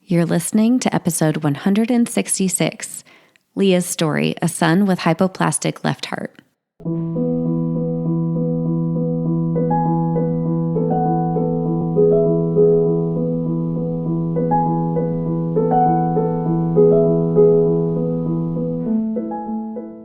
You're listening to episode 166, Leah's story, a son with hypoplastic left heart.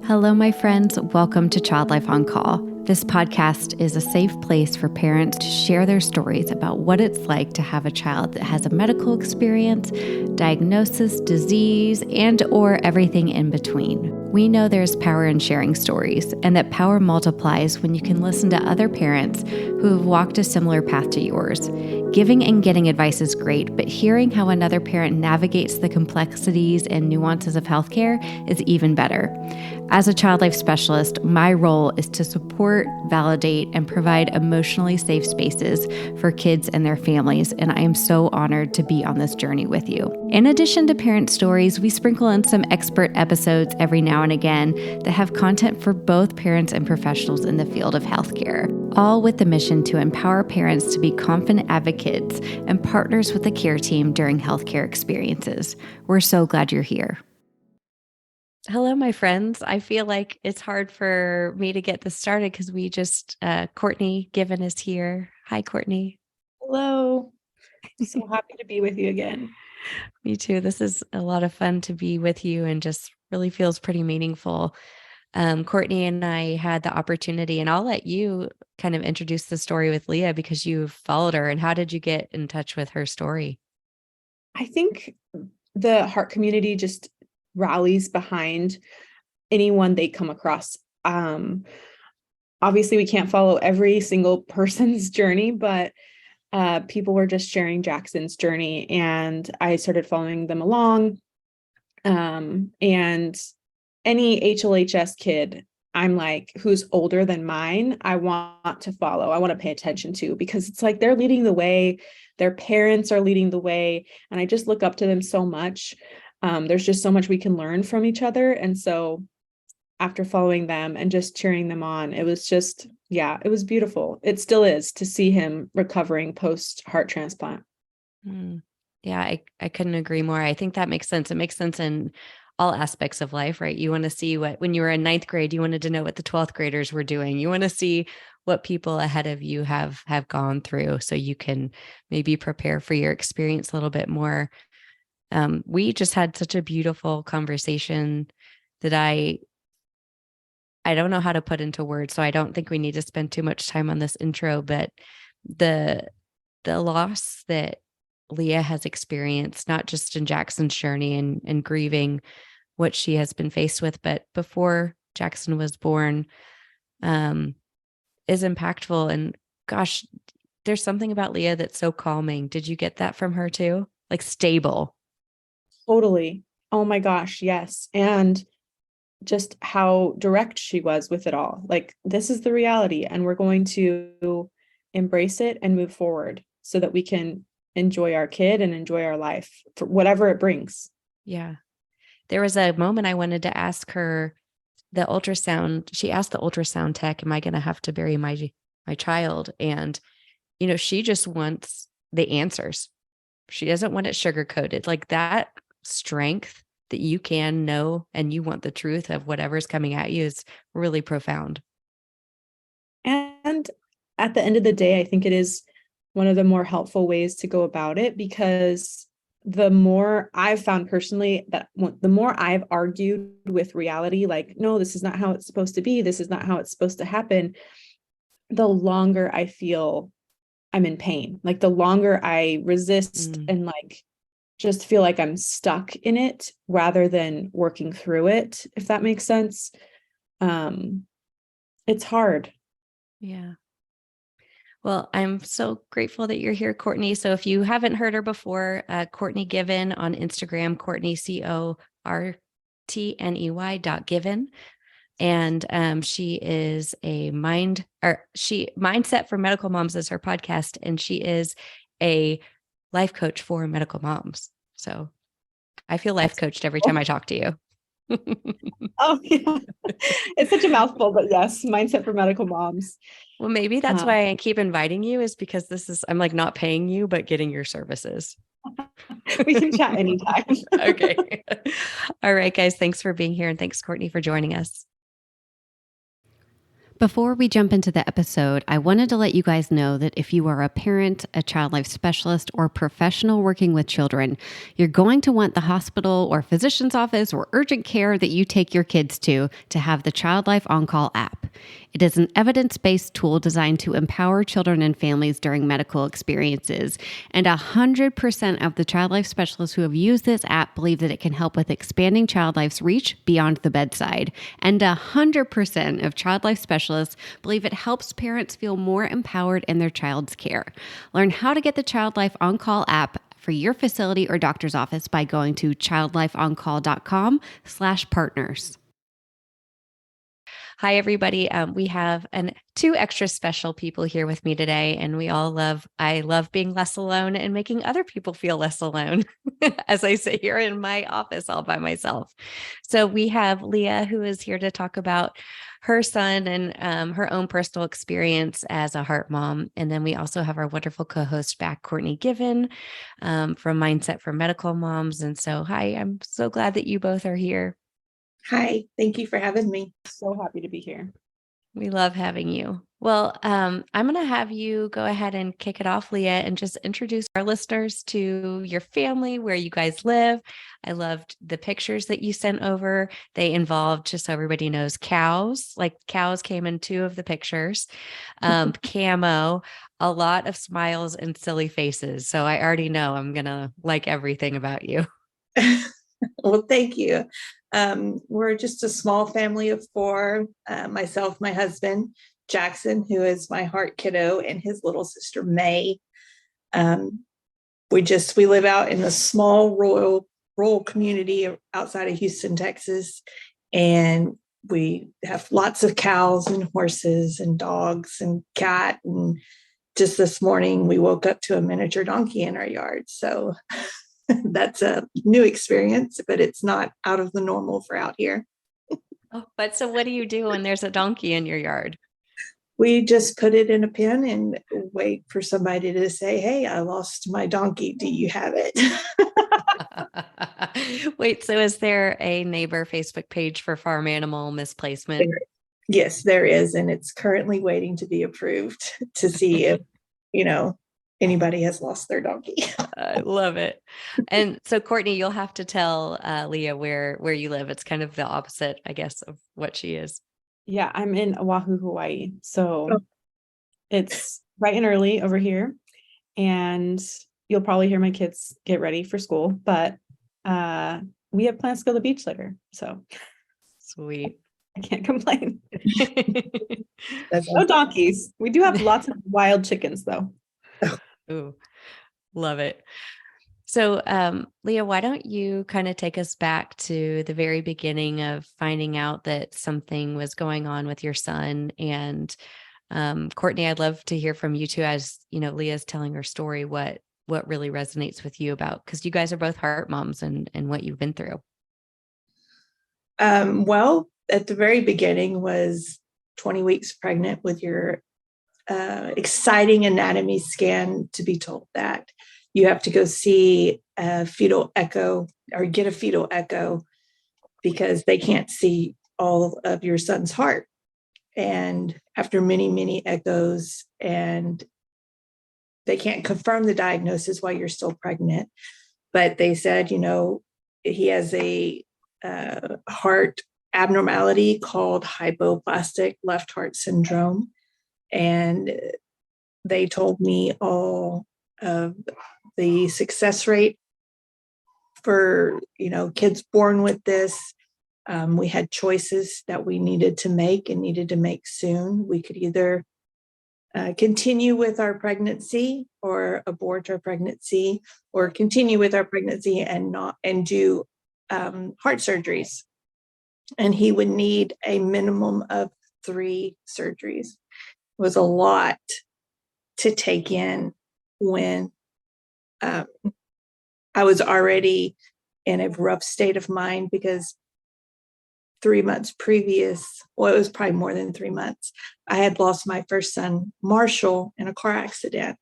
Hello, my friends. Welcome to Child Life on Call. This podcast is a safe place for parents to share their stories about what it's like to have a child that has a medical experience, diagnosis, disease, and or everything in between. We know there's power in sharing stories, and that power multiplies when you can listen to other parents who have walked a similar path to yours. Giving and getting advice is great, but hearing how another parent navigates the complexities and nuances of healthcare is even better. As a child life specialist, my role is to support, validate, and provide emotionally safe spaces for kids and their families, and I am so honored to be on this journey with you. In addition to parent stories, we sprinkle in some expert episodes every now and again that have content for both parents and professionals in the field of healthcare, all with the mission to empower parents to be confident advocates and partners with the care team during healthcare experiences. We're so glad you're here. Hello, my friends. I feel like it's hard for me to get this started because we just, Courtney Given is here. Hi, Courtney. Hello. So happy to be with you again. Me too. This is a lot of fun to be with you and just really feels pretty meaningful. Courtney and I had the opportunity, and I'll let you kind of introduce the story with Leah because you've followed her. And how did you get in touch with her story? I think the heart community just rallies behind anyone they come across. Obviously, we can't follow every single person's journey, but people were just sharing Jackson's journey, and I started following them along. And any HLHS kid, I'm like, who's older than mine, I want to follow. I want to pay attention to, because it's like they're leading the way. Their parents are leading the way. And I just look up to them so much. There's just so much we can learn from each other. And so after following them and just cheering them on, it was just, it was beautiful. It still is to see him recovering post heart transplant. Yeah, I couldn't agree more. I think that makes sense. It makes sense in all aspects of life, right? You want to see when you were in ninth grade, you wanted to know what the 12th graders were doing. You want to see what people ahead of you have gone through so you can maybe prepare for your experience a little bit more. We just had such a beautiful conversation that I don't know how to put into words, so I don't think we need to spend too much time on this intro, but the loss that Leah has experienced, not just in Jackson's journey and grieving what she has been faced with, but before Jackson was born, is impactful. And gosh, there's something about Leah that's so calming. Did you get that from her too? Like stable. Totally. Oh my gosh. Yes. And just how direct she was with it all. Like, this is the reality, and we're going to embrace it and move forward so that we can enjoy our kid and enjoy our life for whatever it brings. Yeah. There was a moment I wanted to ask her the ultrasound. She asked the ultrasound tech, am I going to have to bury my child? And, she just wants the answers. She doesn't want it sugar-coated. Like, that strength that you can know and you want the truth of whatever's coming at you is really profound. And at the end of the day, I think it is one of the more helpful ways to go about it, because the more I've found personally that the more I've argued with reality, like, no, this is not how it's supposed to be, this is not how it's supposed to happen, the longer I feel I'm in pain. Like, the longer I resist and like just feel like I'm stuck in it rather than working through it, if that makes sense. It's hard. Yeah. Well, I'm so grateful that you're here, Courtney. So if you haven't heard her before, Courtney Given on Instagram, Courtney, CORTNEY.Given. And she is a Mindset for Medical Moms is her podcast. And she is a life coach for medical moms. So I feel life coached every time I talk to you. Oh, yeah. It's such a mouthful, but yes, Mindset for Medical Moms. Well, maybe that's why I keep inviting you, is because I'm like not paying you, but getting your services. We can chat anytime. Okay. All right, guys. Thanks for being here. And thanks, Courtney, for joining us. Before we jump into the episode, I wanted to let you guys know that if you are a parent, a child life specialist, or professional working with children, you're going to want the hospital or physician's office or urgent care that you take your kids to have the Child Life On Call app. It is an evidence-based tool designed to empower children and families during medical experiences. And 100% of the child life specialists who have used this app believe that it can help with expanding child life's reach beyond the bedside. And 100% of child life specialists believe it helps parents feel more empowered in their child's care. Learn how to get the Child Life On Call app for your facility or doctor's office by going to childlifeoncall.com/partners. Hi, everybody. We have two extra special people here with me today, and I love being less alone and making other people feel less alone as I sit here in my office all by myself. So we have Leah, who is here to talk about her son and her own personal experience as a heart mom. And then we also have our wonderful co-host back, Courtney Given, from Mindset for Medical Moms. And so, hi, I'm so glad that you both are here. Hi, thank you for having me. So happy to be here. We love having you. Well, I'm going to have you go ahead and kick it off, Leah, and just introduce our listeners to your family, where you guys live. I loved the pictures that you sent over. They involved, just so everybody knows, cows. Like cows came in two of the pictures, camo, a lot of smiles and silly faces. So I already know I'm going to like everything about you. Well, thank you. We're just a small family of four, myself, my husband, Jackson, who is my heart kiddo, and his little sister, May. We live out in a small rural community outside of Houston, Texas. And we have lots of cows and horses and dogs and cat. And just this morning, we woke up to a miniature donkey in our yard. So that's a new experience, but it's not out of the normal for out here. Oh, but so what do you do when there's a donkey in your yard? We just put it in a pen and wait for somebody to say, "Hey, I lost my donkey. Do you have it?" Wait, so is there a neighbor Facebook page for farm animal misplacement? Yes, there is. And it's currently waiting to be approved to see if, anybody has lost their donkey. I love it. And so, Courtney, you'll have to tell Leah where you live. It's kind of the opposite, I guess, of what she is. Yeah, I'm in Oahu, Hawaii. So it's bright and early over here. And you'll probably hear my kids get ready for school. But we have plans to go to the beach later. So Sweet. I can't complain. That's No donkeys. We do have lots of wild chickens, though. Ooh, love it. So, Leah, why don't you kind of take us back to the very beginning of finding out that something was going on with your son? And Courtney, I'd love to hear from you too, as Leah's telling her story, what really resonates with you about, because you guys are both heart moms and what you've been through. Well, at the very beginning was 20 weeks pregnant with your exciting anatomy scan to be told that you have to go see a fetal echo or get a fetal echo because they can't see all of your son's heart. And after many, many echoes, and they can't confirm the diagnosis while you're still pregnant, but they said, he has a heart abnormality called hypoplastic left heart syndrome. And they told me all of the success rate for, kids born with this. We had choices that we needed to make soon. We could either continue with our pregnancy or abort our pregnancy, or continue with our pregnancy and do heart surgeries. And he would need a minimum of 3 surgeries. Was a lot to take in when I was already in a rough state of mind, because 3 months previous, well, it was probably more than 3 months, I had lost my first son, Marshall, in a car accident.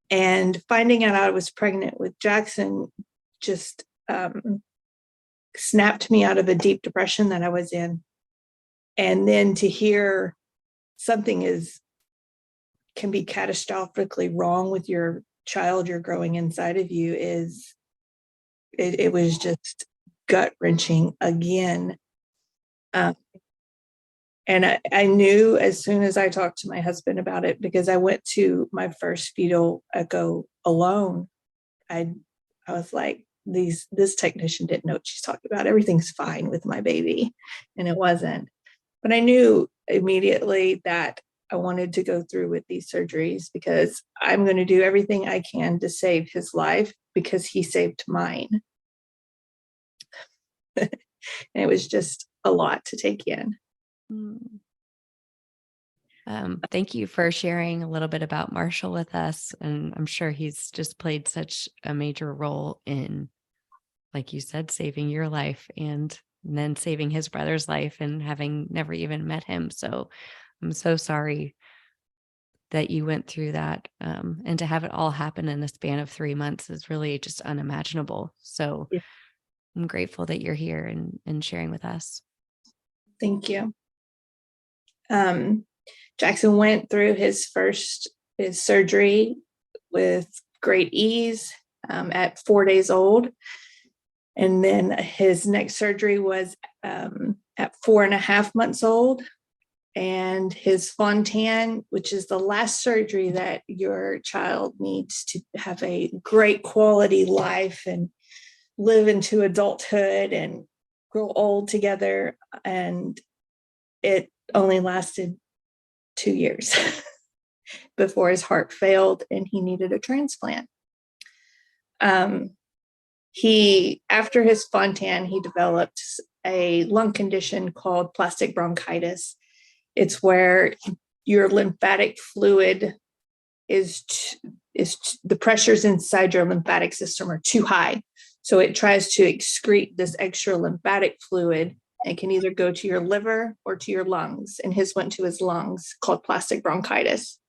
And finding out I was pregnant with Jackson just snapped me out of a deep depression that I was in. And then to hear something can be catastrophically wrong with your child you're growing inside of you it was just gut wrenching again. And I knew as soon as I talked to my husband about it, because I went to my first fetal echo alone. I was like, this technician didn't know what she's talking about. Everything's fine with my baby. And it wasn't. But I knew immediately that I wanted to go through with these surgeries because I'm going to do everything I can to save his life because he saved mine. And it was just a lot to take in. Thank you for sharing a little bit about Marshall with us. And I'm sure he's just played such a major role in, like you said, saving your life and then saving his brother's life and having never even met him. So I'm so sorry that you went through that. And to have it all happen in the span of 3 months is really just unimaginable. So Yeah. I'm grateful that you're here and sharing with us. Thank you. Jackson went through his surgery with great ease at 4 days old. And then his next surgery was at 4.5 months old. And his Fontan, which is the last surgery that your child needs to have a great quality life and live into adulthood and grow old together. And it only lasted 2 years before his heart failed and he needed a transplant. After his Fontan, he developed a lung condition called plastic bronchitis. It's where your lymphatic fluid is the pressures inside your lymphatic system are too high. So it tries to excrete this extra lymphatic fluid and can either go to your liver or to your lungs. And his went to his lungs, called plastic bronchitis.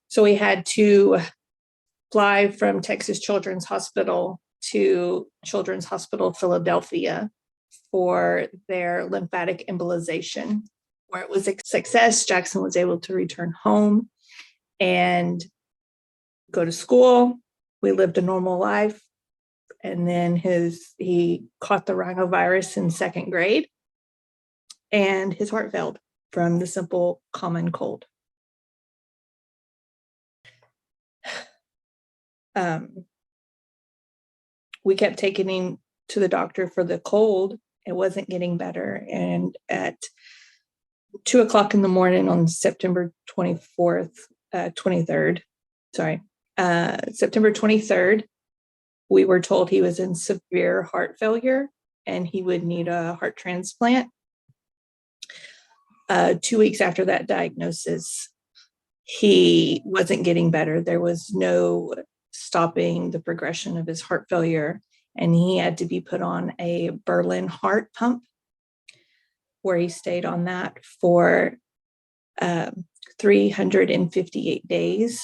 So we had to fly from Texas Children's Hospital to Children's Hospital Philadelphia for their lymphatic embolization, where it was a success. Jackson was able to return home and go to school. We lived a normal life. And then he caught the rhinovirus in 2nd grade, and his heart failed from the simple common cold. We kept taking him to the doctor for the cold. It wasn't getting better. And at 2:00 in the morning on September 23rd, we were told he was in severe heart failure and he would need a heart transplant. 2 weeks after that diagnosis, he wasn't getting better. There was no stopping the progression of his heart failure, and he had to be put on a Berlin heart pump, where he stayed on that for 358 days.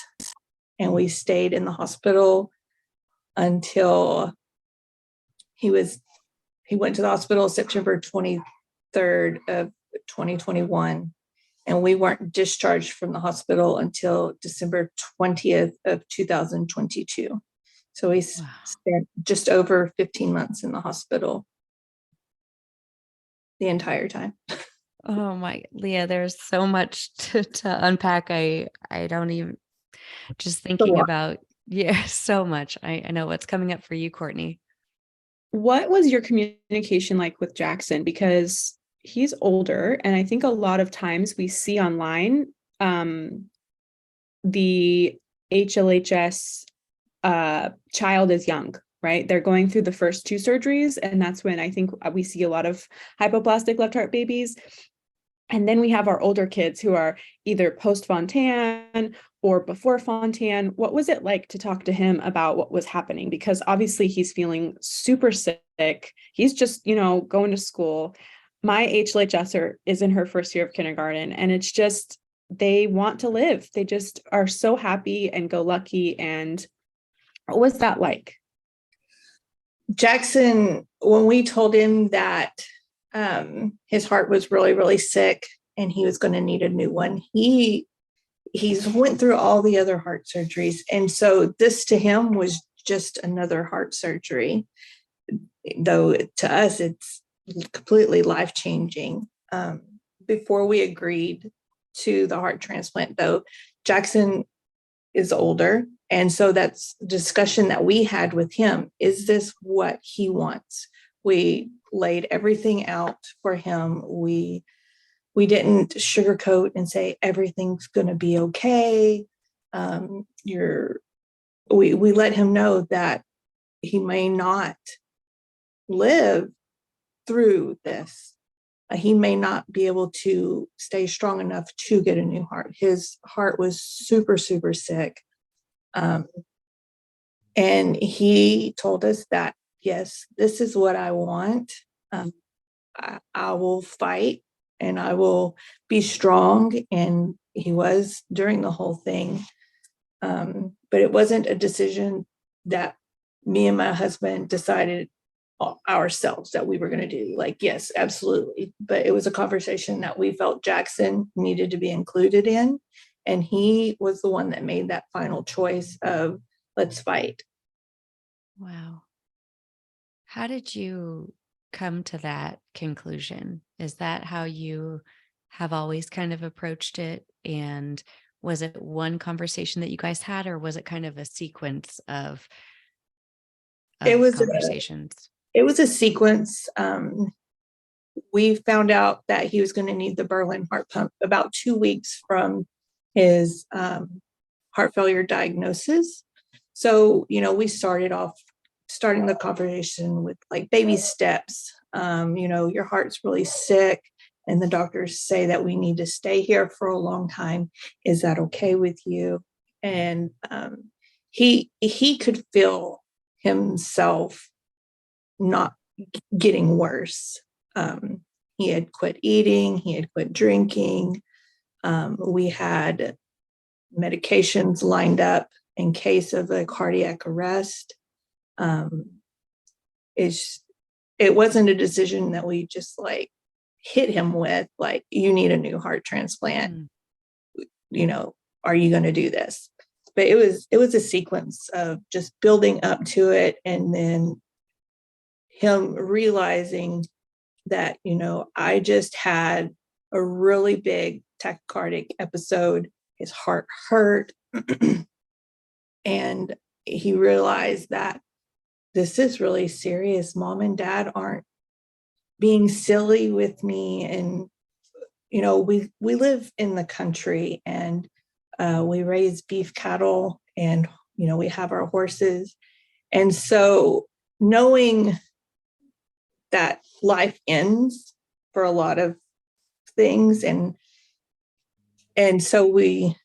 And we stayed in the hospital until he went to the hospital September 23rd of 2021. And we weren't discharged from the hospital until December 20th of 2022. So we spent just over 15 months in the hospital the entire time. Oh my, Leah, there's so much to unpack. I don't even, just thinking about, so much. I know what's coming up for you, Courtney. What was your communication like with Jackson? Because he's older, and I think a lot of times we see online the HLHS child is young, right? They're going through the first 2 surgeries, and that's when I think we see a lot of hypoplastic left heart babies. And then we have our older kids who are either post-Fontan or before Fontan. What was it like to talk to him about what was happening? Because obviously he's feeling super sick. He's just, going to school. My HLHSer is in her first year of kindergarten, and it's just they want to live. They just are so happy and go lucky. And what was that like? Jackson, when we told him that his heart was really, really sick and he was going to need a new one, he's went through all the other heart surgeries. And so this to him was just another heart surgery, though to us, it's completely life-changing. Before we agreed to the heart transplant, though, Jackson is older. And so that's a discussion that we had with him. Is this what he wants? We laid everything out for him. We didn't sugarcoat and say everything's going to be okay. We let him know that he may not live through this. He may not be able to stay strong enough to get a new heart. His heart was super, super sick. And he told us that, yes, this is what I want. I will fight and I will be strong. And he was during the whole thing. But it wasn't a decision that me and my husband decided ourselves that we were going to do. Like, yes, absolutely. But it was a conversation that we felt Jackson needed to be included in. And he was the one that made that final choice of let's fight. Wow. How did you come to that conclusion? Is that how you have always kind of approached it? And was it one conversation that you guys had, or was it kind of a sequence of conversations? It was a sequence. We found out that he was going to need the Berlin heart pump about 2 weeks from his heart failure diagnosis. So, we starting the conversation with like baby steps. Your heart's really sick and the doctors say that we need to stay here for a long time. Is that okay with you? And he could feel himself not getting worse. He had quit eating, he had quit drinking. We had medications lined up in case of a cardiac arrest. It wasn't a decision that we just like hit him with, like, you need a new heart transplant. Are you going to do this? But it was a sequence of just building up to it, and then him realizing that, I just had a really big tachycardic episode. His heart hurt. And he realized that this is really serious. Mom and Dad aren't being silly with me. And, we live in the country, and we raise beef cattle, and, we have our horses. And so knowing that life ends for a lot of things, and so we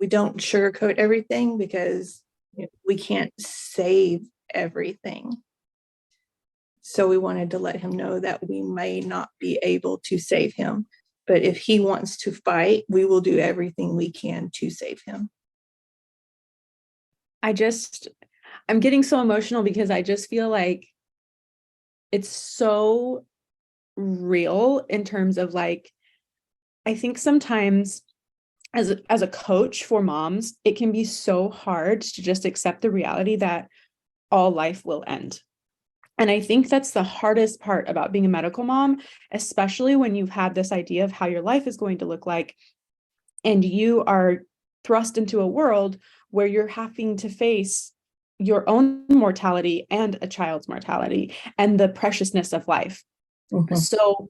don't sugarcoat everything, because we can't save everything. So we wanted to let him know that we may not be able to save him, but if he wants to fight, we will do everything we can to save him. I'm getting so emotional because I just feel like it's so real in terms of like, I think sometimes as a coach for moms, it can be so hard to just accept the reality that all life will end. And I think that's the hardest part about being a medical mom, especially when you've had this idea of how your life is going to look like, and you are thrust into a world where you're having to face your own mortality and a child's mortality and the preciousness of life. Mm-hmm. So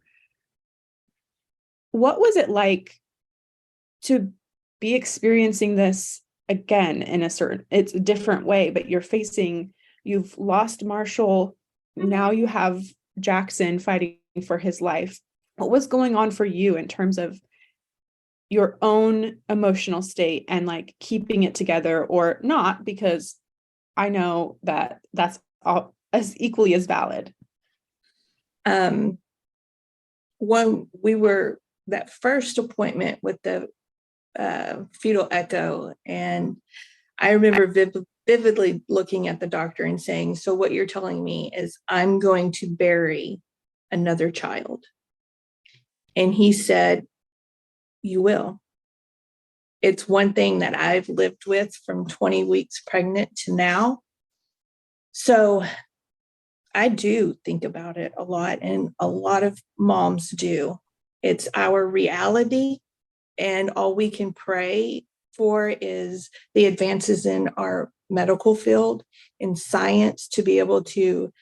what was it like to be experiencing this again it's a different way, but you've lost Marshall. Now you have Jackson fighting for his life. What was going on for you in terms of your own emotional state and like keeping it together or not? Because I know that that's all as equally as valid. When we were that first appointment with the fetal echo. And I remember vividly looking at the doctor and saying, so what you're telling me is I'm going to bury another child. And he said, you will. It's one thing that I've lived with from 20 weeks pregnant to now. So I do think about it a lot, and a lot of moms do. It's our reality, and all we can pray for is the advances in our medical field, in science, to be able to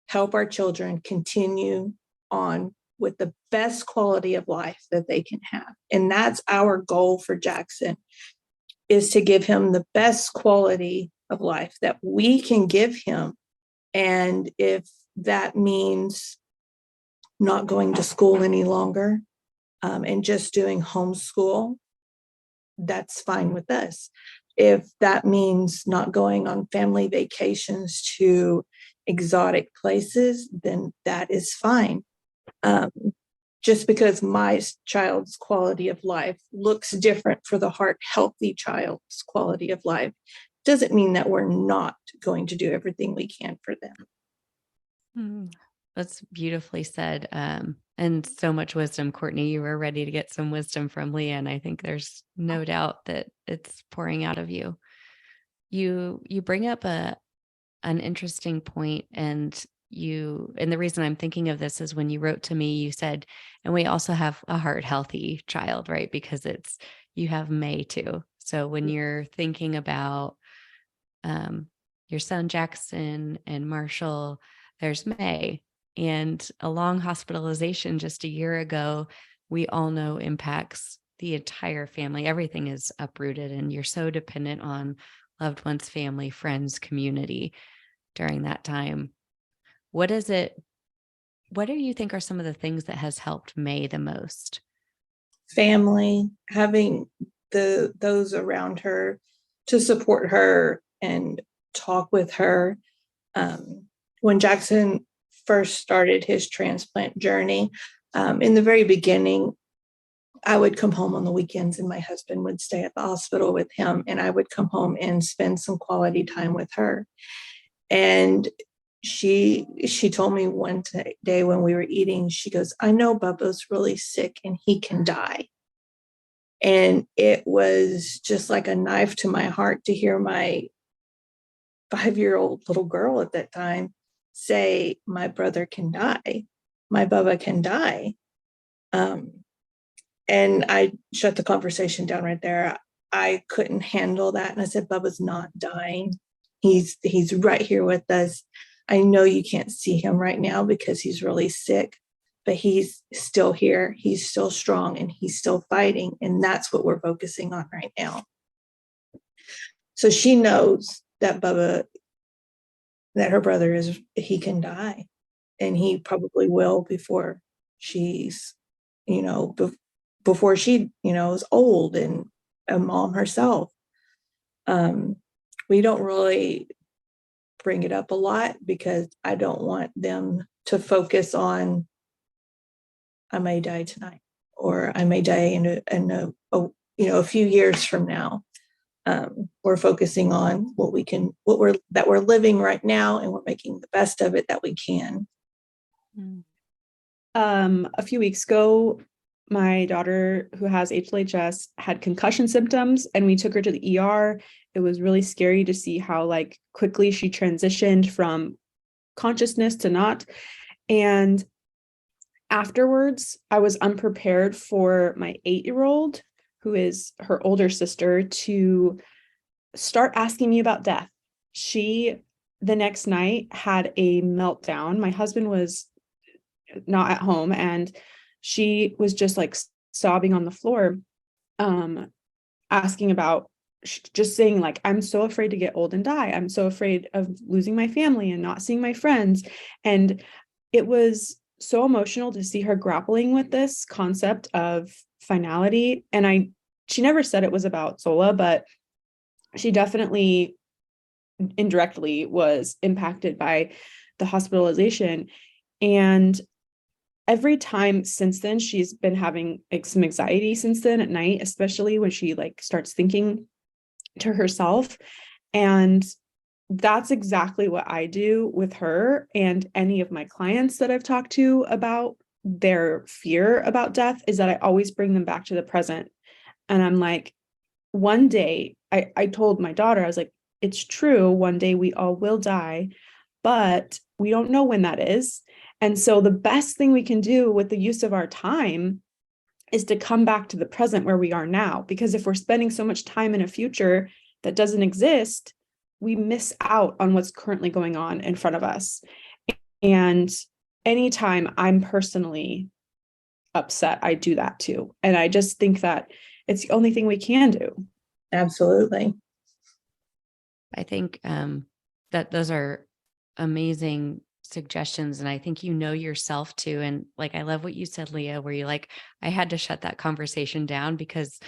help our children continue on with the best quality of life that they can have. And that's our goal for Jackson, is to give him the best quality of life that we can give him. And if that means not going to school any longer, and just doing homeschool, that's fine with us. If that means not going on family vacations to exotic places, then that is fine. Just because my child's quality of life looks different for the heart healthy child's quality of life doesn't mean that we're not going to do everything we can for them. That's beautifully said. And so much wisdom, Courtney. You were ready to get some wisdom from Leah, and I think there's no doubt that it's pouring out of you. You bring up an interesting point, and the reason I'm thinking of this is when you wrote to me, you said, and we also have a heart healthy child, right? Because you have May too. So when you're thinking about your son Jackson and Marshall, there's May, and a long hospitalization just a year ago, we all know impacts the entire family. Everything is uprooted, and you're so dependent on loved ones, family, friends, community during that time. What do you think are some of the things that has helped May the most? Family, having those around her to support her and talk with her. When Jackson first started his transplant journey, in the very beginning, I would come home on the weekends and my husband would stay at the hospital with him, and I would come home and spend some quality time with her. And she told me one day when we were eating, she goes, I know Bubba's really sick and he can die. And it was just like a knife to my heart to hear my 5-year-old little girl at that time say, my brother can die, my Bubba can die. And I shut the conversation down right there. I couldn't handle that. And I said, Bubba's not dying. He's right here with us. I know you can't see him right now because he's really sick, but he's still here. He's still strong and he's still fighting. And that's what we're focusing on right now. So she knows that that her brother he can die, and he probably will before she's, before she, is old and a mom herself. We don't really bring it up a lot because I don't want them to focus on, I may die tonight, or I may die in a few years from now. We're focusing on that we're living right now, and we're making the best of it that we can. A few weeks ago, my daughter, who has HLHS, had concussion symptoms, and we took her to the ER. It was really scary to see how quickly she transitioned from consciousness to not. And afterwards, I was unprepared for my 8-year-old, who is her older sister, to start asking me about death. She, the next night, had a meltdown. My husband was not at home, and she was just sobbing on the floor, asking about, just saying I'm so afraid to get old and die. I'm so afraid of losing my family and not seeing my friends. And it was so emotional to see her grappling with this concept of finality. And she never said it was about Zola, but she definitely indirectly was impacted by the hospitalization. And every time since then, she's been having like some anxiety since then at night, especially when she like starts thinking to herself. And that's exactly what I do with her and any of my clients that I've talked to about their fear about death, is that I always bring them back to the present. And I'm like, one day, I told my daughter, I was like, it's true, one day we all will die, but we don't know when that is. And so the best thing we can do with the use of our time is to come back to the present where we are now. Because if we're spending so much time in a future that doesn't exist, we miss out on what's currently going on in front of us. And anytime I'm personally upset, I do that too. And I just think that it's the only thing we can do. Absolutely. I think that those are amazing suggestions. And I think you know yourself too. And like, I love what you said, Leah, where you like, I had to shut that conversation down because,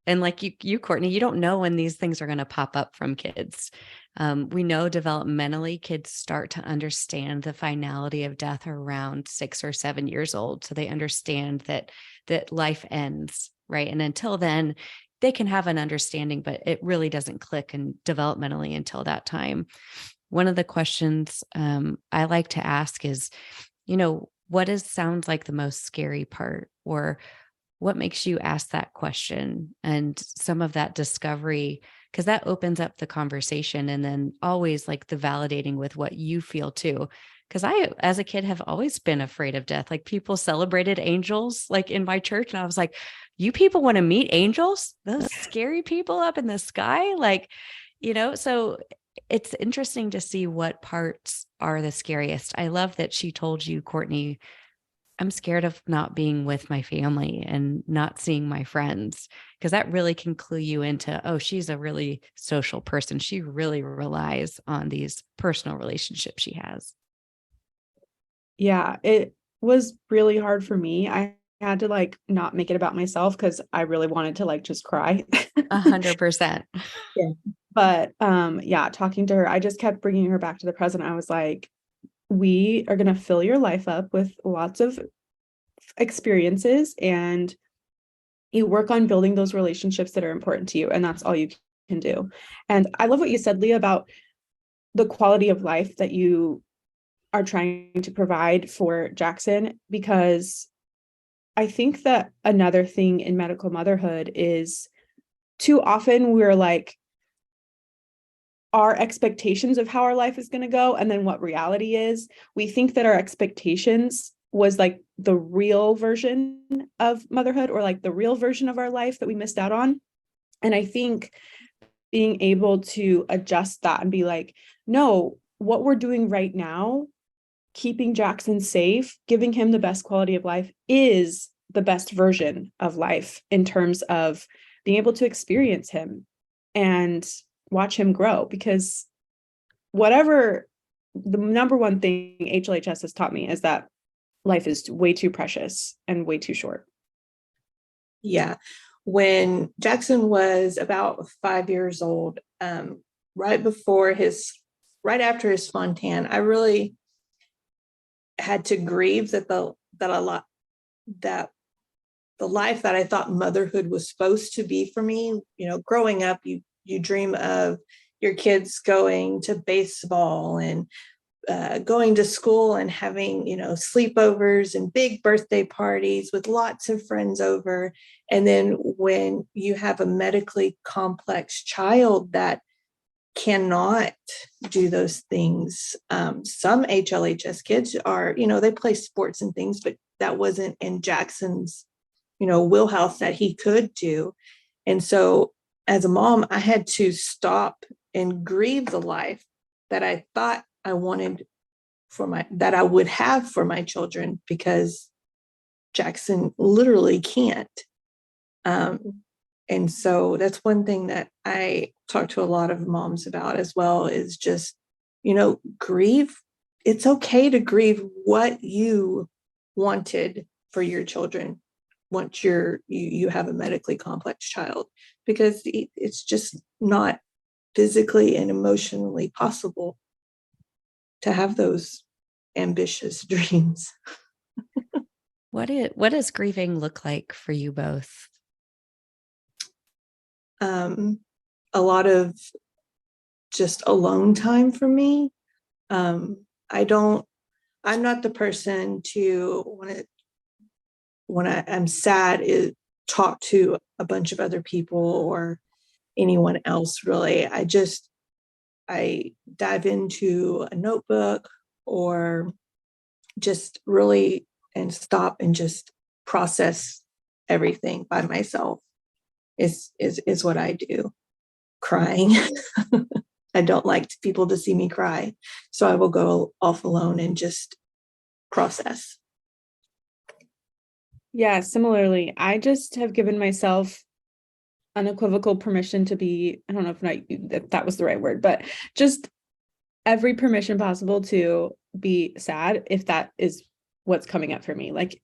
and like you, Courtney, you don't know when these things are going to pop up from kids. We know developmentally kids start to understand the finality of death around 6 or 7 years old. So they understand that life ends, right? And until then, they can have an understanding, but it really doesn't click and developmentally until that time. One of the questions I like to ask is, what sounds like the most scary part, or what makes you ask that question? And some of that discovery, because that opens up the conversation, and then always like the validating with what you feel too. Because I, as a kid, have always been afraid of death. Like people celebrated angels like in my church. And I was like, you people want to meet angels? Those scary people up in the sky? Like, so it's interesting to see what parts are the scariest. I love that she told you, Courtney, I'm scared of not being with my family and not seeing my friends, because that really can clue you into, oh, she's a really social person. She really relies on these personal relationships she has. Yeah, it was really hard for me. I had to like not make it about myself because I really wanted to like just cry. 100%. Yeah. But yeah, talking to her, I just kept bringing her back to the present. I was like, we are going to fill your life up with lots of experiences, and you work on building those relationships that are important to you, and that's all you can do. And I love what you said, Leah, about the quality of life that you are trying to provide for Jackson, because I think that another thing in medical motherhood is too often we're like, our expectations of how our life is going to go, and then what reality is. We think that our expectations was like the real version of motherhood, or like the real version of our life that we missed out on. And I think being able to adjust that and be like, no, what we're doing right now, keeping Jackson safe, giving him the best quality of life, is the best version of life in terms of being able to experience him and watch him grow. Because whatever, the number one thing HLHS has taught me is that life is way too precious and way too short. Yeah. When Jackson was about 5 years old, right after his Fontan, I really had to grieve that the life that I thought motherhood was supposed to be for me. Growing up, you dream of your kids going to baseball and going to school and having, sleepovers and big birthday parties with lots of friends over. And then when you have a medically complex child that cannot do those things, some HLHS kids are, they play sports and things, but that wasn't in Jackson's, wheelhouse that he could do. And so as a mom, I had to stop and grieve the life that I thought I wanted that I would have for my children, because Jackson literally can't. And so that's one thing that I talk to a lot of moms about as well, is just, grieve. It's okay to grieve what you wanted for your children once you have a medically complex child, because it's just not physically and emotionally possible to have those ambitious dreams. What does grieving look like for you both? A lot of just alone time for me. I'm not the person to when I'm sad, talk to a bunch of other people or anyone else really. I dive into a notebook or just really and stop and just process everything by myself is what I do. Crying. I don't like people to see me cry. So I will go off alone and just process. Yeah, similarly, I just have given myself unequivocal permission to be, I don't know if that was the right word, but just every permission possible to be sad if that is what's coming up for me. Like,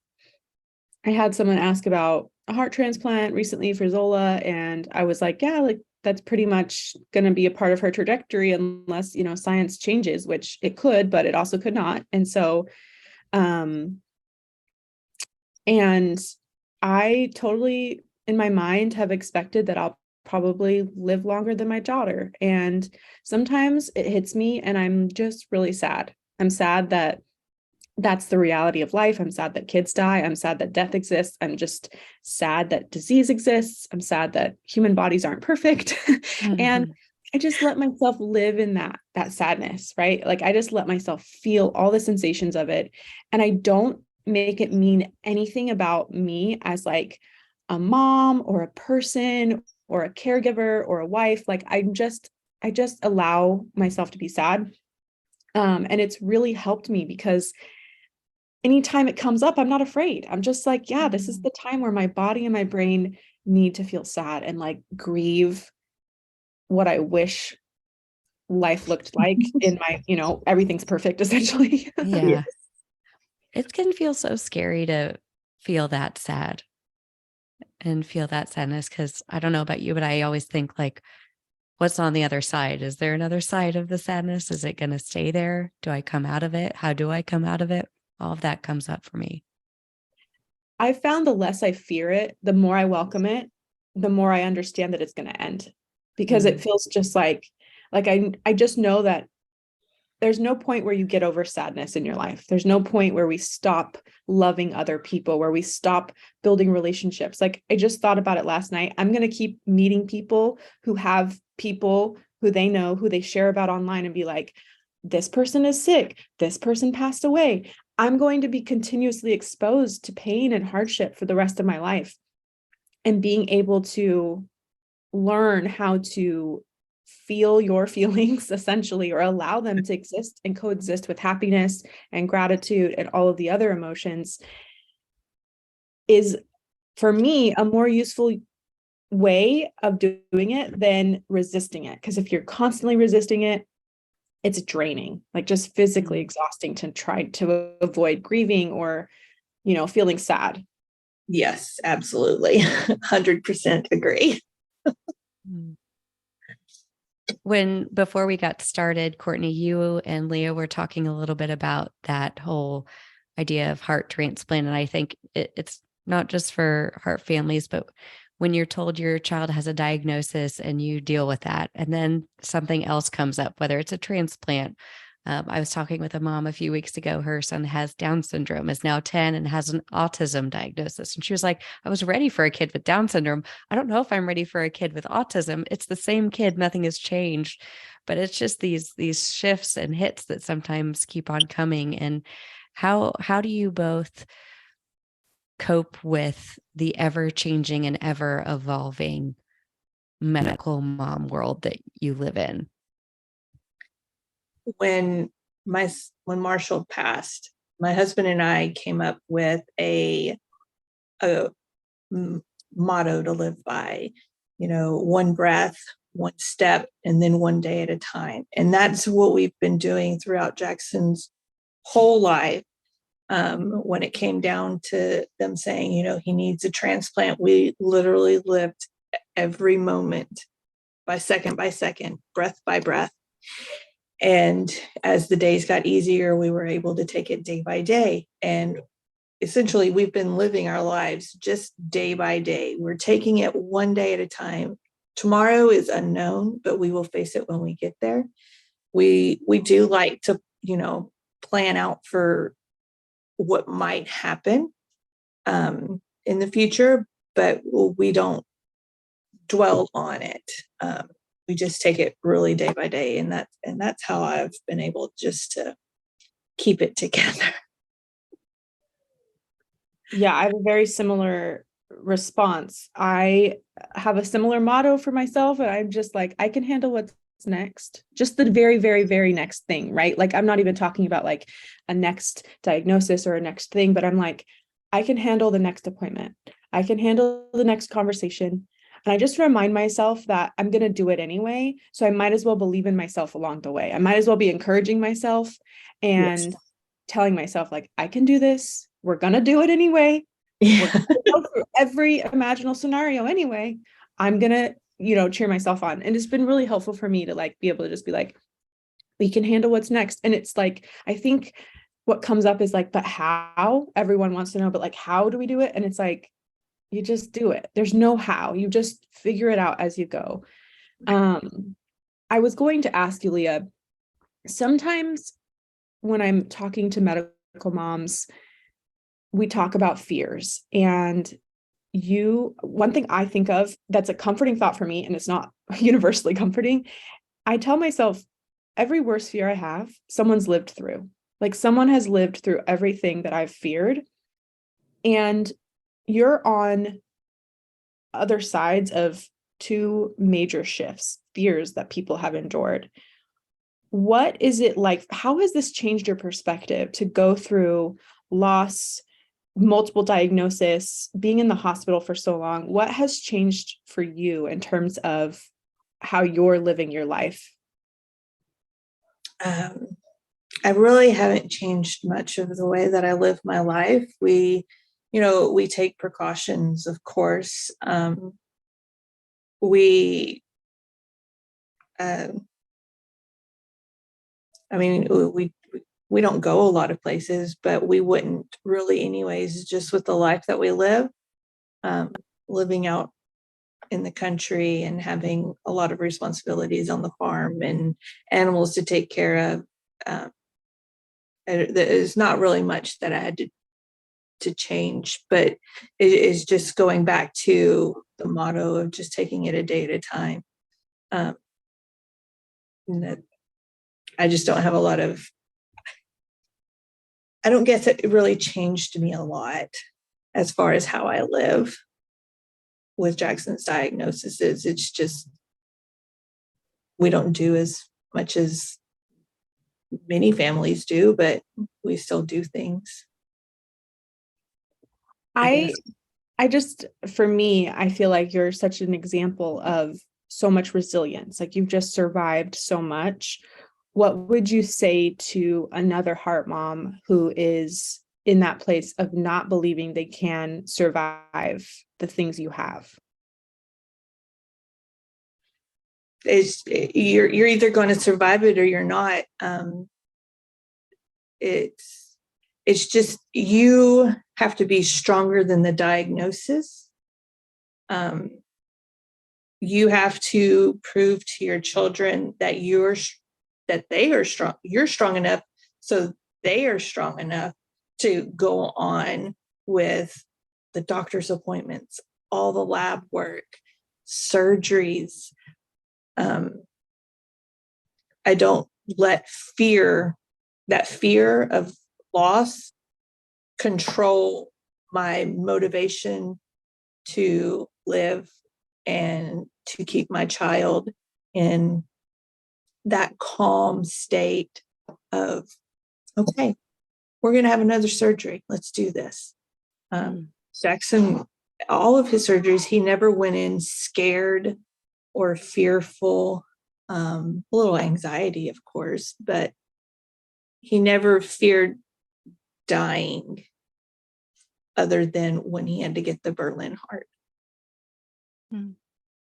I had someone ask about a heart transplant recently for Zola, and I was like, yeah, like that's pretty much going to be a part of her trajectory unless, science changes, which it could, but it also could not. And so, and I totally, in my mind, have expected that I'll probably live longer than my daughter. And sometimes it hits me and I'm just really sad. I'm sad that that's the reality of life. I'm sad that kids die. I'm sad that death exists. I'm just sad that disease exists. I'm sad that human bodies aren't perfect. And I just let myself live in that sadness, right? Like I just let myself feel all the sensations of it. And I don't make it mean anything about me as like a mom or a person or a caregiver or a wife. Like I just allow myself to be sad. And it's really helped me because anytime it comes up, I'm not afraid. I'm just like, yeah, this is the time where my body and my brain need to feel sad and like grieve what I wish life looked like in my, everything's perfect essentially. Yeah. It can feel so scary to feel that sad and feel that sadness. Cause I don't know about you, but I always think like, what's on the other side? Is there another side of the sadness? Is it going to stay there? Do I come out of it? How do I come out of it? All of that comes up for me. I found the less I fear it, the more I welcome it, the more I understand that it's going to end, because it feels just like I just know that there's no point where you get over sadness in your life. There's no point where we stop loving other people, where we stop building relationships. Like I just thought about it last night. I'm going to keep meeting people who have people who they know, who they share about online and be like, this person is sick. This person passed away. I'm going to be continuously exposed to pain and hardship for the rest of my life. And being able to learn how to feel your feelings essentially, or allow them to exist and coexist with happiness and gratitude and all of the other emotions is for me a more useful way of doing it than resisting it. Because if you're constantly resisting it, it's draining, like just physically exhausting to try to avoid grieving or, feeling sad. Yes, absolutely. 100% agree. Before we got started, Courtney, you and Leah were talking a little bit about that whole idea of heart transplant. And I think it's not just for heart families, but when you're told your child has a diagnosis and you deal with that, and then something else comes up, whether it's a transplant. I was talking with a mom a few weeks ago. Her son has Down syndrome, is now 10 and has an autism diagnosis. And she was like, I was ready for a kid with Down syndrome. I don't know if I'm ready for a kid with autism. It's the same kid. Nothing has changed, but it's just these shifts and hits that sometimes keep on coming. And how do you both cope with the ever changing and ever evolving medical mom world that you live in? When Marshall passed, my husband and I came up with a motto to live by, one breath, one step, and then one day at a time. And that's what we've been doing throughout Jackson's whole life. When it came down to them saying, he needs a transplant, we literally lived every moment by second, breath by breath. And as the days got easier, we were able to take it day by day. And essentially we've been living our lives just day by day. We're taking it one day at a time. Tomorrow is unknown, but we will face it when we get there. We do like to, plan out for what might happen in the future, but we don't dwell on it. We just take it really day by day, and that's how I've been able just to keep it together. Yeah, I have a very similar response. I have a similar motto for myself, and I'm just like, I can handle what's next, just the very, very, very next thing, right? Like, I'm not even talking about like a next diagnosis or a next thing, but I'm like, I can handle the next appointment. I can handle the next conversation. And I just remind myself that I'm going to do it anyway. So I might as well believe in myself along the way. I might as well be encouraging myself and Yes. telling myself, like, I can do this. We're going to do it anyway. We're going to go through every imaginable scenario anyway. I'm going to, cheer myself on. And it's been really helpful for me to like be able to just be like, we can handle what's next. And it's like, I think what comes up is like, but how? Everyone wants to know, but like, how do we do it? And it's like, you just do it. There's no how. You just figure it out as you go. I was going to ask you, Leah, sometimes when I'm talking to medical moms, we talk about fears, and one thing I think of that's a comforting thought for me, and it's not universally comforting. I tell myself every worst fear I have, someone's lived through. Like, someone has lived through everything that I've feared. And you're on other sides of two major shifts, fears that people have endured. What is it like? How has this changed your perspective to go through loss, multiple diagnosis, being in the hospital for so long? What has changed for you in terms of how you're living your life? I really haven't changed much of the way that I live my life. We take precautions, of course. We don't go a lot of places, but we wouldn't really anyways, just with the life that we live, living out in the country and having a lot of responsibilities on the farm and animals to take care of. There's not really much that I had to change, but it is just going back to the motto of just taking it a day at a time. That I just don't have I don't guess it really changed me a lot as far as how I live with Jackson's diagnosis. It's just, we don't do as much as many families do, but we still do things. For me, I feel like you're such an example of so much resilience. Like, you've just survived so much. What would you say to another heart mom who is in that place of not believing they can survive the things you have? You're either going to survive it or you're not. It's just, you have to be stronger than the diagnosis. You have to prove to your children that they are strong. You're strong enough, so they are strong enough to go on with the doctor's appointments, all the lab work, surgeries. I don't let that fear of loss, control my motivation to live and to keep my child in that calm state of, okay, we're going to have another surgery. Let's do this. Jackson, all of his surgeries, he never went in scared or fearful, a little anxiety, of course, but he never feared dying other than when he had to get the Berlin heart. I'm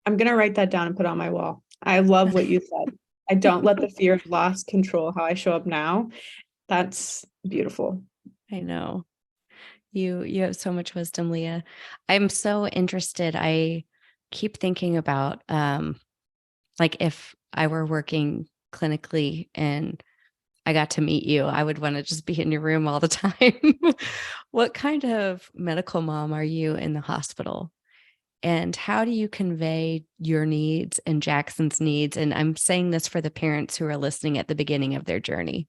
going to write that down and put it on my wall. I love what you said. I don't let the fear of loss control how I show up now. That's beautiful. I know. You have so much wisdom, Leah. I'm so interested. I keep thinking about like if I were working clinically and I got to meet you, I would want to just be in your room all the time. What kind of medical mom are you in the hospital? And how do you convey your needs and Jackson's needs? And I'm saying this for the parents who are listening at the beginning of their journey.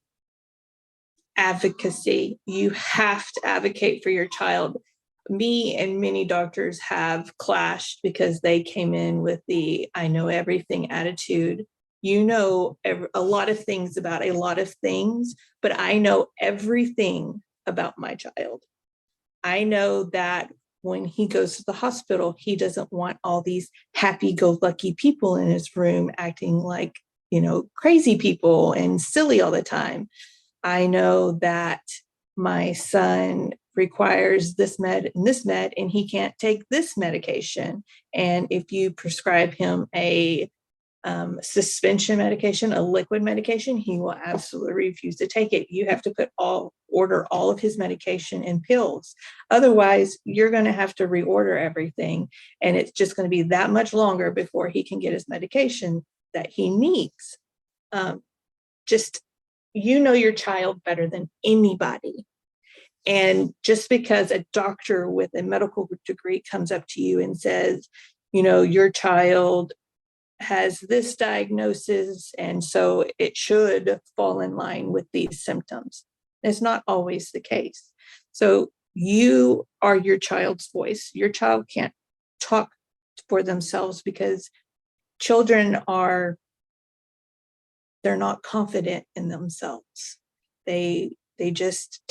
Advocacy. You have to advocate for your child. Me and many doctors have clashed because they came in with the I know everything attitude. You know a lot of things about a lot of things, but I know everything about my child. I know that when he goes to the hospital, he doesn't want all these happy-go-lucky people in his room acting like, crazy people and silly all the time. I know that my son requires this med, and he can't take this medication. And if you prescribe him a suspension medication, a liquid medication, he will absolutely refuse to take it. You have to order all of his medication in pills. Otherwise, you're going to have to reorder everything. And it's just going to be that much longer before he can get his medication that he needs. Just your child better than anybody. And just because a doctor with a medical degree comes up to you and says, your child has this diagnosis, and so it should fall in line with these symptoms. It's not always the case. So you are your child's voice. Your child can't talk for themselves because children they're not confident in themselves. They just,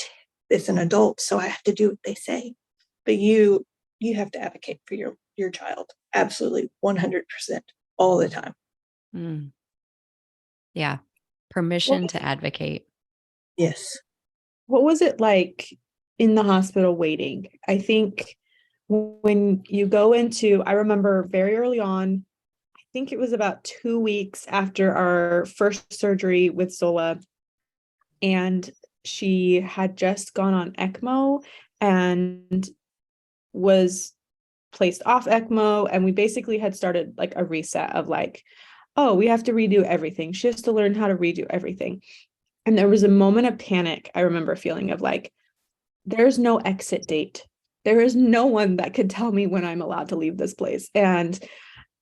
it's an adult, so I have to do what they say. But you have to advocate for your child. Absolutely, 100%, all the time. Mm. Yeah. Permission to advocate. Yes. What was it like in the hospital waiting? I think when you go into, I remember very early on, I think it was about 2 weeks after our first surgery with Zola, and she had just gone on ECMO and was placed off ECMO. And we basically had started like a reset of like, oh, we have to redo everything. She has to learn how to redo everything. And there was a moment of panic, I remember feeling of like, there's no exit date. There is no one that could tell me when I'm allowed to leave this place. And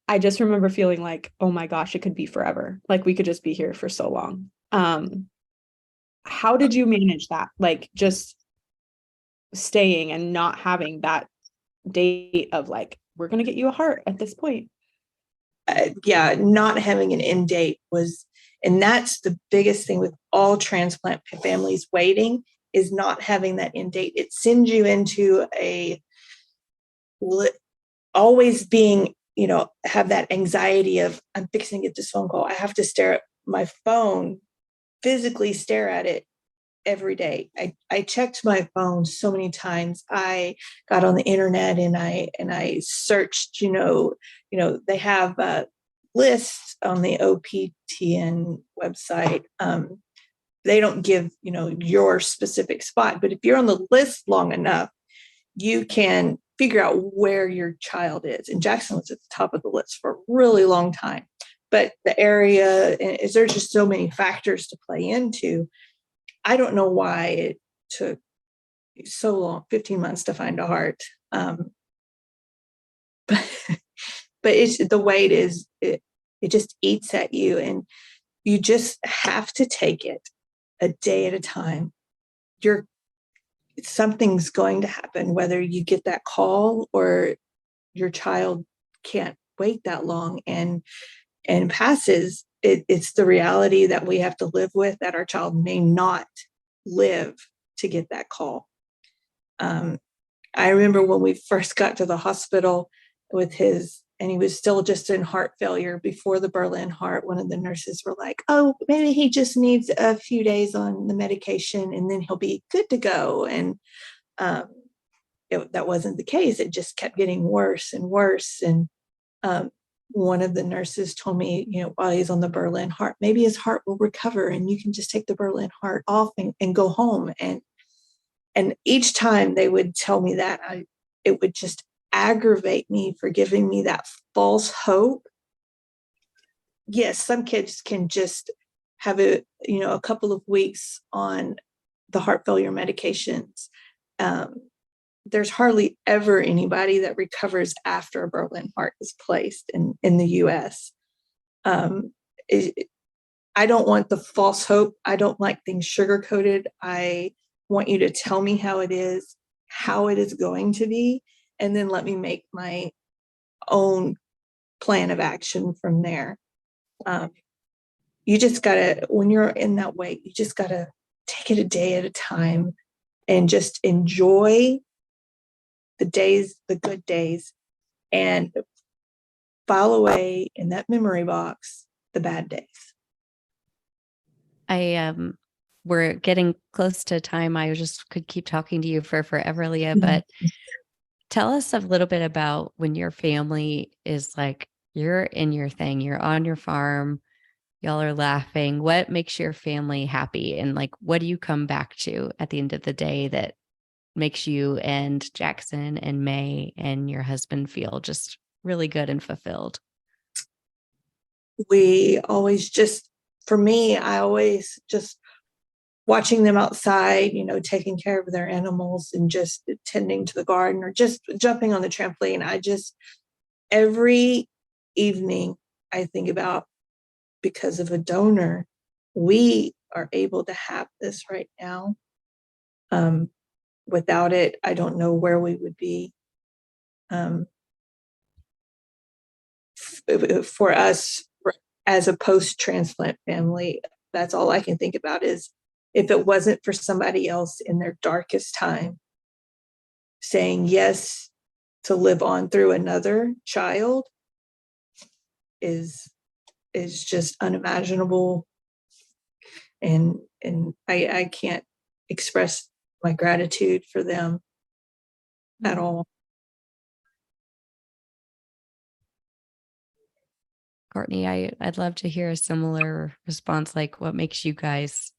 I just remember feeling like, oh my gosh, it could be forever. Like we could just be here for so long. How did you manage that? Like just staying and not having that date of like, we're going to get you a heart at this point. Not having an end date and that's the biggest thing with all transplant families waiting, is not having that end date. It sends you into always being, have that anxiety of, I'm fixing to get this phone call. I have to stare at my phone, physically stare at it every day. I checked my phone so many times. I got on the internet and I searched, they have lists on the OPTN website. They don't give, your specific spot, but if you're on the list long enough, you can figure out where your child is. And Jackson was at the top of the list for a really long time. But the area, there's just so many factors to play into. I don't know why it took so long, 15 months to find a heart. But it's the way it is, it just eats at you, and you just have to take it a day at a time. Something's going to happen, whether you get that call or your child can't wait that long and passes. It's the reality that we have to live with, that our child may not live to get that call. I remember when we first got to the hospital with and he was still just in heart failure before the Berlin heart. One of the nurses were like, oh, maybe he just needs a few days on the medication and then he'll be good to go. And that wasn't the case. It just kept getting worse and worse. And one of the nurses told me, while he's on the Berlin heart, maybe his heart will recover and you can just take the Berlin heart off and go home. And And each time they would tell me that, it would just aggravate me for giving me that false hope. Yes, some kids can just have a couple of weeks on the heart failure medications. There's hardly ever anybody that recovers after a Berlin heart is placed in the US. I don't want the false hope. I don't like things sugar-coated. I want you to tell me how it is going to be, and then let me make my own plan of action from there. You just gotta, when you're in that way, you just gotta take it a day at a time and just enjoy the days, the good days, and file away in that memory box the bad days. We're getting close to time. I just could keep talking to you for forever, Leah, but tell us a little bit about when your family is like, you're in your thing, you're on your farm, y'all are laughing. What makes your family happy? And like, what do you come back to at the end of the day that makes you and Jackson and May and your husband feel just really good and fulfilled? We always just, for me, I always just watching them outside, taking care of their animals and just tending to the garden or just jumping on the trampoline. Every evening I think about, because of a donor, we are able to have this right now. Without it, I don't know where we would be. For us, as a post-transplant family, that's all I can think about is, if it wasn't for somebody else in their darkest time saying yes to live on through another child, is just unimaginable. And I can't express my gratitude for them at all. Courtney, I'd love to hear a similar response. Like, what makes you guys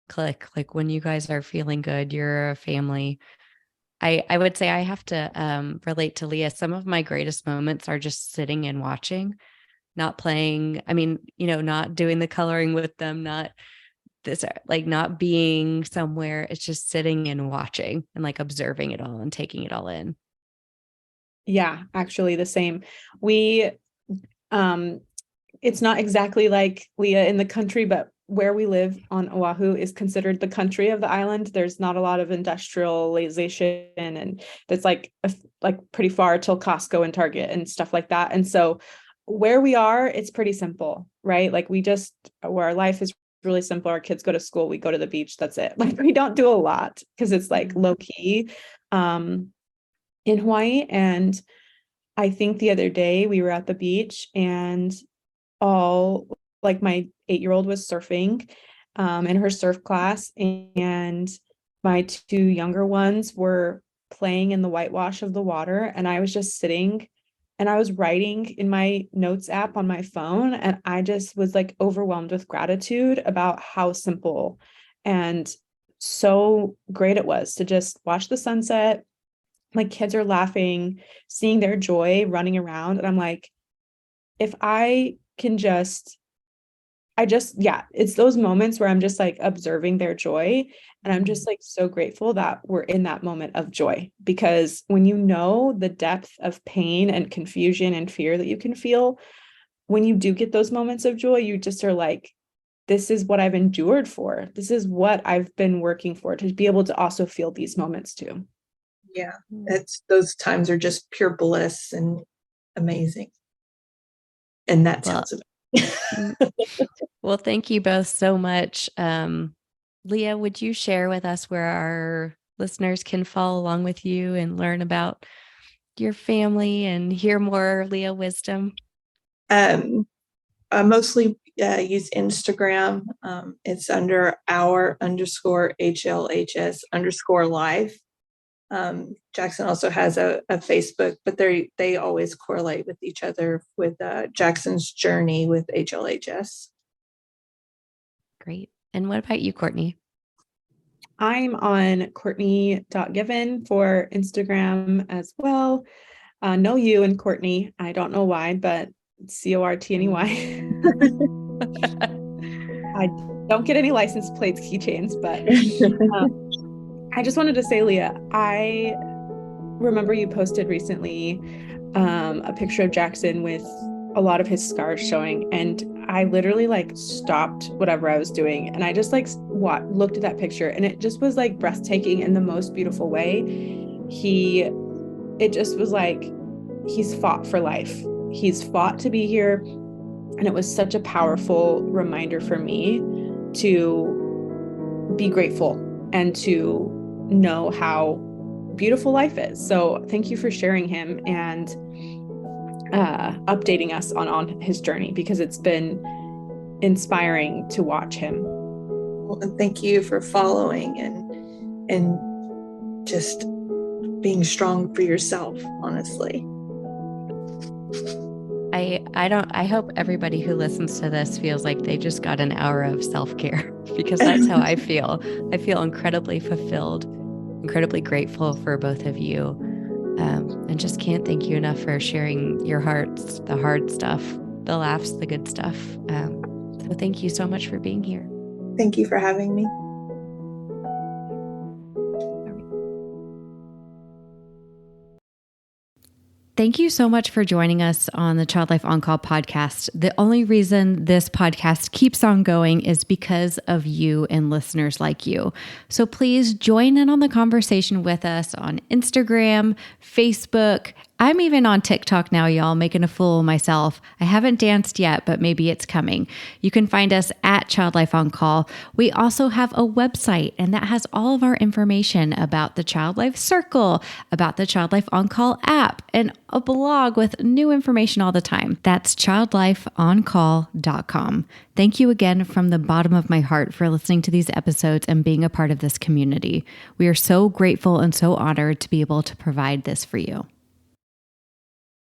click? Like, when you guys are feeling good, you're a family. I would say I have to relate to Leah. Some of my greatest moments are just sitting and watching, not playing. I mean, not doing the coloring with them, not this, like not being somewhere. It's just sitting and watching and like observing it all and taking it all in. Yeah, actually the same. We, it's not exactly like Leah in the country, but where we live on Oahu is considered the country of the island. There's not a lot of industrialization, and it's like pretty far till Costco and Target and stuff like that. And so where we are, it's pretty simple, right? Like where our life is really simple. Our kids go to school, we go to the beach, that's it. Like we don't do a lot because it's like low key in Hawaii. And I think the other day we were at the beach and my 8-year-old was surfing in her surf class, and my 2 younger ones were playing in the whitewash of the water, and I was just sitting and I was writing in my notes app on my phone, and I just was like overwhelmed with gratitude about how simple and so great it was to just watch the sunset. My kids are laughing, seeing their joy running around, and I'm like, if I can it's those moments where I'm just like observing their joy. And I'm just like so grateful that we're in that moment of joy, because when you know the depth of pain and confusion and fear that you can feel, when you do get those moments of joy, you just are like, this is what I've endured for. This is what I've been working for, to be able to also feel these moments too. Yeah, those times are just pure bliss and amazing. And that sounds amazing. Well, thank you both so much. Leah, would you share with us where our listeners can follow along with you and learn about your family and hear more Leah wisdom? I mostly use Instagram. It's under our_HLHS_life. Jackson also has a Facebook, but they always correlate with each other with Jackson's journey with HLHS. Great. And what about you, Courtney? I'm on Courtney.given for Instagram as well. No you and Courtney. I don't know why, but Cortney. I don't get any license plates, keychains, but I just wanted to say, Leah, I remember you posted recently a picture of Jackson with a lot of his scars showing, and I literally like stopped whatever I was doing, and I just like looked at that picture, and it just was like breathtaking in the most beautiful way. It just was like he's fought for life. He's fought to be here, and it was such a powerful reminder for me to be grateful and to know how beautiful life is. So thank you for sharing him and updating us on his journey, because it's been inspiring to watch him. Well, and thank you for following and just being strong for yourself, honestly. I hope everybody who listens to this feels like they just got an hour of self-care, because that's how I feel. I feel incredibly fulfilled, incredibly grateful for both of you, and just can't thank you enough for sharing your hearts, the hard stuff, the laughs, the good stuff. So thank you so much for being here. Thank you for having me. Thank you so much for joining us on the Child Life On Call podcast. The only reason this podcast keeps on going is because of you and listeners like you. So please join in on the conversation with us on Instagram, Facebook. I'm even on TikTok now, y'all, making a fool of myself. I haven't danced yet, but maybe it's coming. You can find us at Child Life On Call. We also have a website, and that has all of our information about the Child Life Circle, about the Child Life On Call app, and a blog with new information all the time. That's childlifeoncall.com. Thank you again from the bottom of my heart for listening to these episodes and being a part of this community. We are so grateful and so honored to be able to provide this for you.